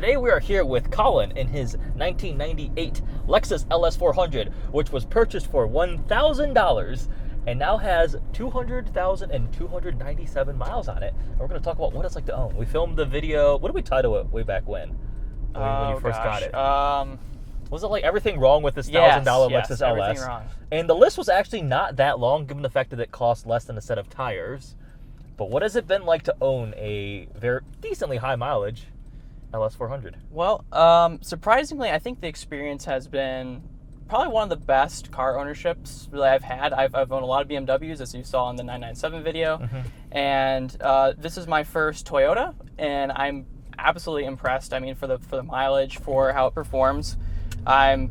Today we are here with Collin in his 1998 Lexus LS400, which was purchased for $1,000 and now has 200,297 miles on it. And we're going to talk about what it's like to own. We filmed the video. What did we title it way back when you first got it? Was it like everything wrong with this $1,000 Lexus LS? Everything wrong. And the list was actually not that long, given the fact that it cost less than a set of tires. But what has it been like to own a very decently high mileage LS400? Well, surprisingly, I think the experience has been probably one of the best car ownerships really I've had. I've owned a lot of BMWs, as you saw in the 997 video, and this is my first Toyota, and I'm absolutely impressed. I mean, for the mileage, for how it performs, I'm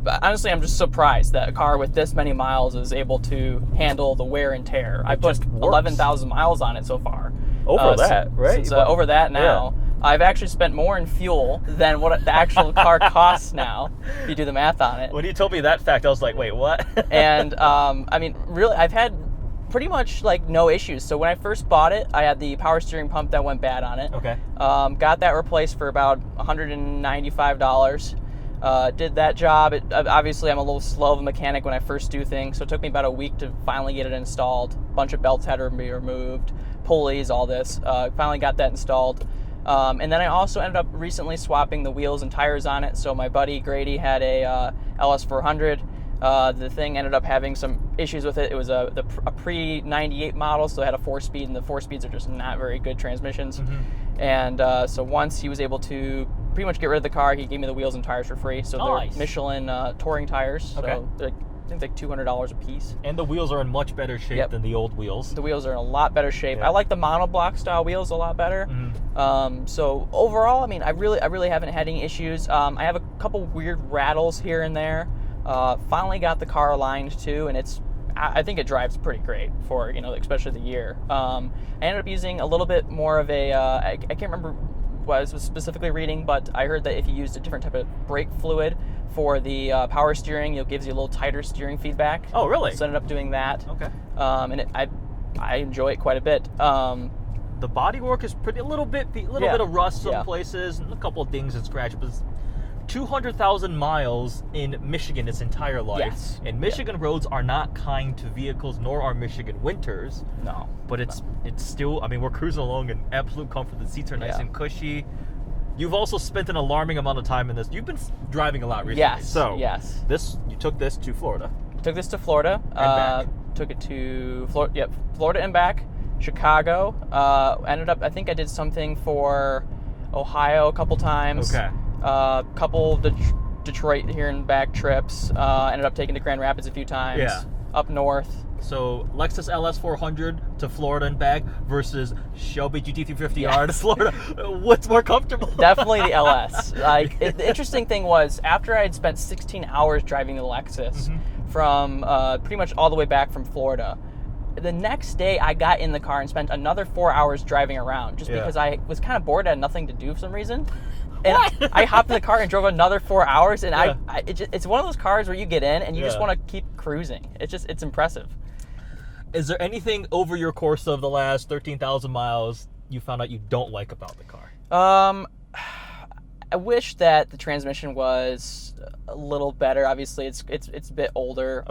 just surprised that a car with this many miles is able to handle the wear and tear. I put 11,000 miles on it so far. Over that, right? So over that now. Yeah. I've actually spent more in fuel than what the actual car costs now, if you do the math on it. When you told me that fact, I was like, wait, what? And, I mean, really, I've had pretty much, like, no issues. So when I first bought it, I had the power steering pump that went bad on it. Okay. Got that replaced for about $195. Did that job. Obviously, I'm a little slow of a mechanic when I first do things, so it took me about a week to finally get it installed. A bunch of belts had to be removed, pulleys, all this. Finally got that installed. And then I also ended up recently swapping the wheels and tires on it. So my buddy Grady had a LS400. The thing ended up having some issues with it. It was a pre-98 model, so it had a 4-speed, and the 4-speeds are just not very good transmissions. And so once he was able to pretty much get rid of the car, he gave me the wheels and tires for free. So they're Michelin touring tires. So they're, I think, like $200 a piece. And the wheels are in much better shape than the old wheels. The wheels are in a lot better shape. I like the monoblock style wheels a lot better. So overall, I mean, I really haven't had any issues. I have a couple weird rattles here and there. Finally got the car aligned too, and I think it drives pretty great for, especially the year. I ended up using a little bit more of a, I can't remember what I was specifically reading, but I heard that if you used a different type of brake fluid for the power steering, it gives you a little tighter steering feedback. Oh, really? So I ended up doing that. Okay. And I enjoy it quite a bit. The bodywork is pretty, a little bit of rust some places, and a couple of dings and scratches. 200,000 miles in Michigan its entire life. Yes. And Michigan roads are not kind to vehicles, nor are Michigan winters. No. But it's still, I mean, we're cruising along in absolute comfort. The seats are nice and cushy. You've also spent an alarming amount of time in this. You've been driving a lot recently. Yes. So yes. You took this to Florida. Took this to Florida. And back. Took it to Florida and back. Chicago. Ended up, I think I did something for Ohio a couple times. Okay. Couple Detroit here and back trips. Ended up taking to Grand Rapids a few times. Yeah. Up north. So Lexus LS400 to Florida and back versus Shelby GT350R to Florida. What's more comfortable? Definitely the LS. The interesting thing was, after I had spent 16 hours driving the Lexus from pretty much all the way back from Florida, the next day I got in the car and spent another 4 hours driving around just because I was kind of bored and had nothing to do for some reason. And I hopped in the car and drove another 4 hours, and it's one of those cars where you get in and you just want to keep cruising. It's impressive. Is there anything over your course of the last 13,000 miles you found out you don't like about the car? I wish that the transmission was a little better. Obviously, it's a bit older,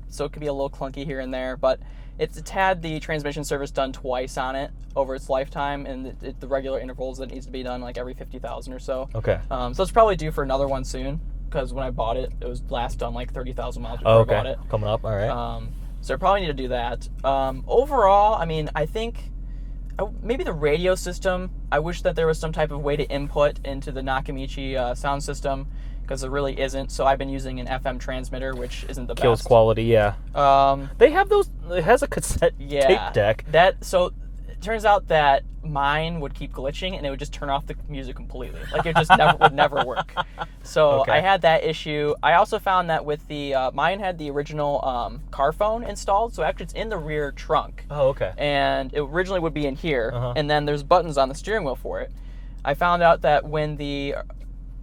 so it could be a little clunky here and there, but it's had the transmission service done twice on it over its lifetime, and the regular intervals that needs to be done like every 50,000 or so. Okay. So it's probably due for another one soon, because when I bought it, it was last done like 30,000 miles before I bought it. Coming up, all right. So I probably need to do that. Overall, I mean, I think maybe the radio system, I wish that there was some type of way to input into the Nakamichi sound system, because there really isn't. So I've been using an FM transmitter, which isn't the best. Kills quality, yeah. They have those, it has a cassette tape deck. So it turns out that mine would keep glitching and it would just turn off the music completely. Like it just would never work. So I had that issue. I also found that with the, mine had the original car phone installed. So actually it's in the rear trunk. Oh, okay. And it originally would be in here. And then there's buttons on the steering wheel for it. I found out that when the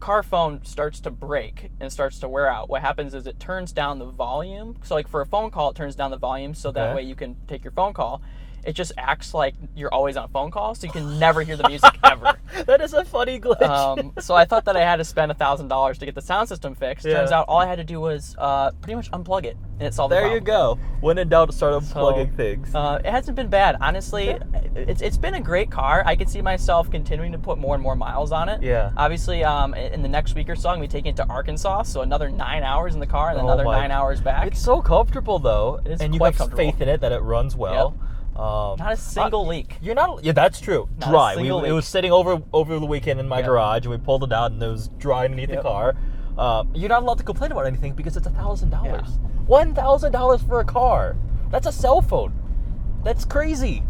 car phone starts to break and starts to wear out, what happens is it turns down the volume. So like for a phone call, it turns down the volume so that way you can take your phone call. it just acts like you're always on a phone call, so you can never hear the music ever. That is a funny glitch. So I thought that I had to spend $1,000 to get the sound system fixed. Yeah. Turns out all I had to do was pretty much unplug it, and it solved the There problem. you go. When in doubt, start unplugging things. It hasn't been bad. Honestly, it's been a great car. I could see myself continuing to put more and more miles on it. Yeah. Obviously, in the next week or so, I'm going to be taking it to Arkansas, so another 9 hours in the car and another 9 hours back. It's so comfortable, though. It is and you quite have comfortable. faith in it that it runs well. Not a single leak. You're not. Yeah, that's true. Not a Dry. single It leak. was sitting over the weekend in my garage, and we pulled it out, and it was dry underneath the car. You're not allowed to complain about anything because it's $1,000. Yeah. $1,000 for a car. That's a cell phone. That's crazy.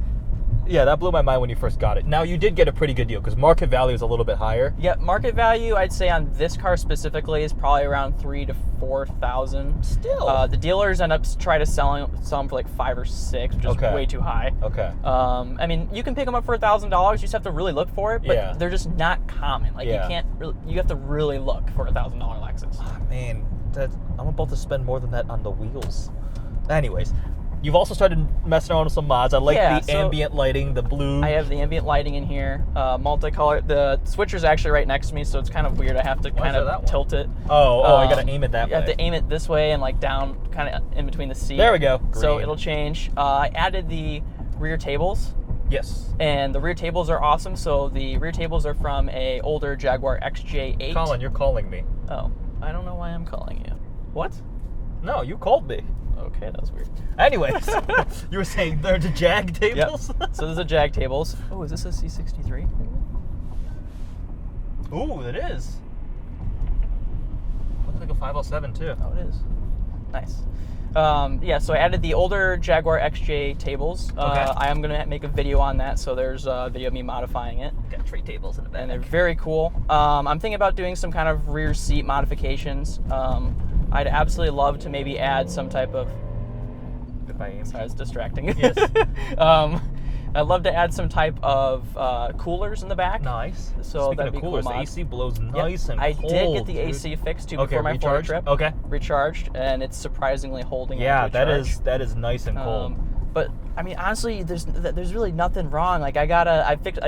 Yeah, that blew my mind when you first got it. Now, you did get a pretty good deal because market value is a little bit higher. Yeah, market value, I'd say on this car specifically is probably around $3,000 to $4,000. Still. The dealers end up try to sell them for like $5,000 or $6,000, which is way too high. Okay. I mean, you can pick them up for $1,000. You just have to really look for it, but they're just not common. Like you can't really. You have to really look for a $1,000 Lexus. Oh, man, I'm about to spend more than that on the wheels. Anyways. You've also started messing around with some mods. I like the ambient lighting, the blue. I have the ambient lighting in here, multicolor. The switcher's actually right next to me, so it's kind of weird. I have to kind of tilt it. I gotta aim it that way. You have to aim it this way and like down, kind of in between the seat. There we go. Green. So it'll change. I added the rear tables. Yes. And the rear tables are awesome. So the rear tables are from a older Jaguar XJ8. Collin, you're calling me. Oh, I don't know why I'm calling you. What? No, you called me. Okay, that was weird. Anyways, you were saying they're the Jag tables? Yep. So there's a Jag tables. Oh, is this a C63? Ooh, it is. Looks like a 507 too. Oh, it is. Nice. So I added the older Jaguar XJ tables. I am going to make a video on that, so there's a video of me modifying it. Got tray tables in the back. And they're very cool. I'm thinking about doing some kind of rear seat modifications. I'd absolutely love to maybe add some type of... Sorry, it's distracting. Yes. I'd love to add some type of coolers in the back. Nice. So Speaking that'd of be coolers, cool. the AC blows nice and I cold. did get the AC fixed too before my Florida trip. Okay. Recharged, and it's surprisingly holding. Yeah, onto a charge. that is nice and cold. But I mean, honestly, there's really nothing wrong. Like I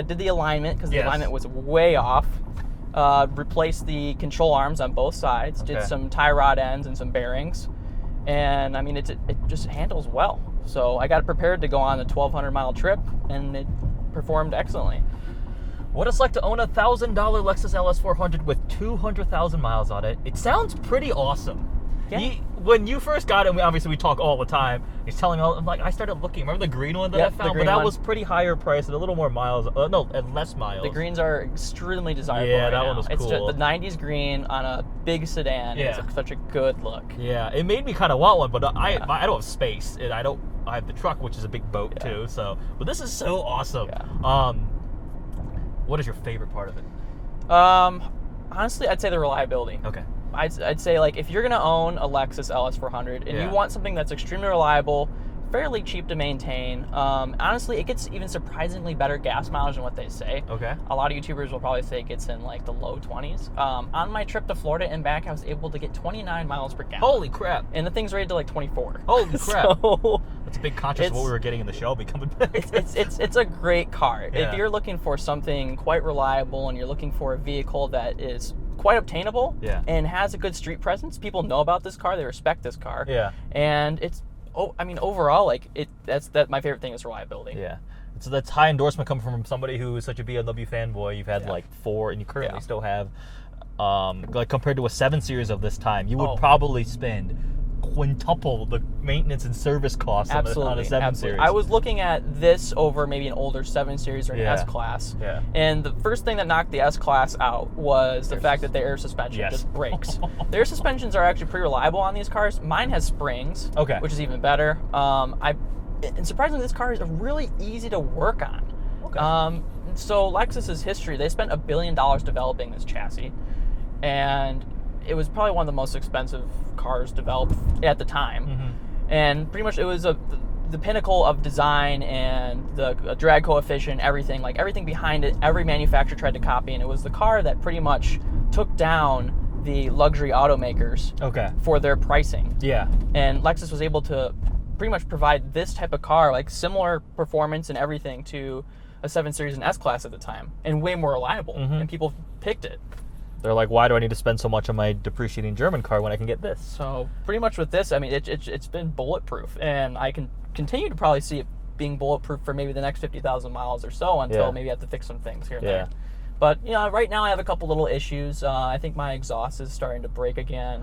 did the alignment because the alignment was way off. Replaced the control arms on both sides. Did some tie rod ends and some bearings, and I mean it just handles well. So I got prepared to go on a 1,200 mile trip, and it performed excellently. What it's like to own a $1,000 Lexus LS400 with 200,000 miles on it. It sounds pretty awesome. Yeah. When you first got it, we talk all the time. He's telling me, I'm like, I started looking. Remember the green one that I found? But that was pretty higher price and a little more miles. And less miles. The greens are extremely desirable. Yeah, right that now. one was It's cool. just the 90s green on a big sedan. Yeah. It's such a good look. Yeah, it made me kind of want one, but I don't have space, and I have the truck, which is a big boat too. So, but this is so awesome. Yeah. What is your favorite part of it? Honestly, I'd say the reliability. Okay. I'd say, like, if you're going to own a Lexus LS400 and you want something that's extremely reliable, fairly cheap to maintain, honestly, it gets even surprisingly better gas mileage than what they say. Okay. A lot of YouTubers will probably say it gets in, like, the low 20s. On my trip to Florida and back, I was able to get 29 miles per gallon. Holy crap. And the thing's rated to, like, 24. Holy crap. So, that's a big contrast of what we were getting in the Shelby coming back. it's a great car. Yeah. If you're looking for something quite reliable and you're looking for a vehicle that is quite obtainable and has a good street presence, people know about this car, they respect this car. Yeah. And it's overall, like, that's my favorite thing is reliability. Yeah. So that's high endorsement coming from somebody who is such a BMW fanboy. You've had like 4 and you currently still have like compared to a 7 Series of this time, you would probably spend quintuple the maintenance and service costs on a 7 Series. I was looking at this over maybe an older 7 Series or an S-Class. Yeah. And the first thing that knocked the S-Class out was the fact that the air suspension just breaks. The air suspensions are actually pretty reliable on these cars. Mine has springs, which is even better. And surprisingly, this car is really easy to work on. Okay. So Lexus's history, they spent $1 billion developing this chassis. And it was probably one of the most expensive cars developed at the time. Mm-hmm. And pretty much it was the pinnacle of design and the drag coefficient, everything. Like everything behind it, every manufacturer tried to copy, and it was the car that pretty much took down the luxury automakers for their pricing. Yeah. And Lexus was able to pretty much provide this type of car, like similar performance and everything to a 7 Series and S-Class at the time, and way more reliable, and people picked it. They're like, why do I need to spend so much on my depreciating German car when I can get this? So pretty much with this, I mean, it's been bulletproof, and I can continue to probably see it being bulletproof for maybe the next 50,000 miles or so until maybe I have to fix some things here and there. But, you know, right now I have a couple little issues. I think my exhaust is starting to break again.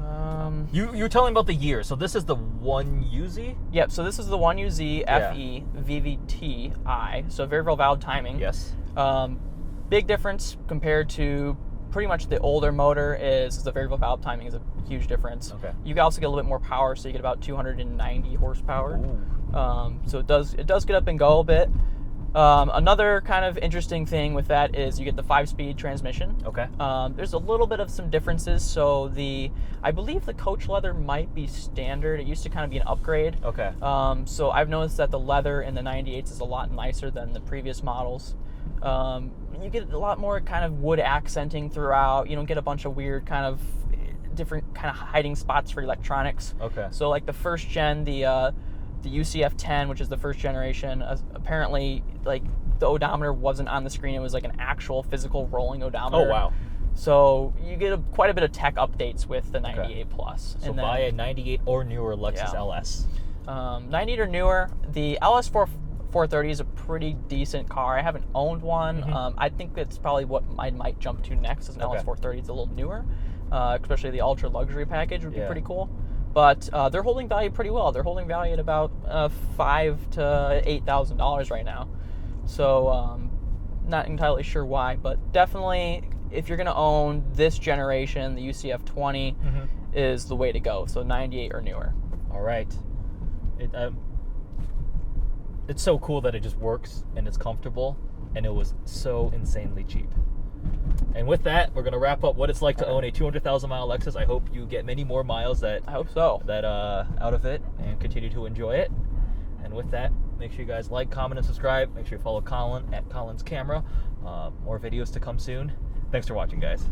You were telling me about the year. So this is the 1UZ? Yep, so this is the 1UZ FE VVT-I. So variable valve timing. Yes. Big difference compared to pretty much the older motor is the variable valve timing is a huge difference. Okay. You also get a little bit more power, so you get about 290 horsepower. So it does get up and go a bit. Another kind of interesting thing with that is you get the 5-speed transmission. Okay. There's a little bit of some differences. So I believe the coach leather might be standard. It used to kind of be an upgrade. Okay. So I've noticed that the leather in the 98s is a lot nicer than the previous models. You get a lot more kind of wood accenting throughout. You don't get a bunch of weird kind of different kind of hiding spots for electronics. Okay. So like the first gen, the UCF-10, which is the first generation, apparently like the odometer wasn't on the screen. It was like an actual physical rolling odometer. Oh, wow. So you get quite a bit of tech updates with the 98 Plus. So buy a 98 or newer Lexus LS. 98 or newer. The LS430 is a pretty decent car. I haven't owned one. I think that's probably what I might jump to next is an LS430. It's a little newer, especially the ultra luxury package would be pretty cool. But they're holding value pretty well. They're holding value at about $5,000 to $8,000 right now. So not entirely sure why, but definitely if you're going to own this generation, the UCF-20 is the way to go. So 98 or newer. All right. It's so cool that it just works and it's comfortable, and it was so insanely cheap. And with that, we're going to wrap up what it's like to own a 200,000 mile Lexus. I hope you get many more miles I hope so. Out of it and continue to enjoy it. And with that, make sure you guys like, comment, and subscribe. Make sure you follow Collin at Collin's Camera. More videos to come soon. Thanks for watching, guys.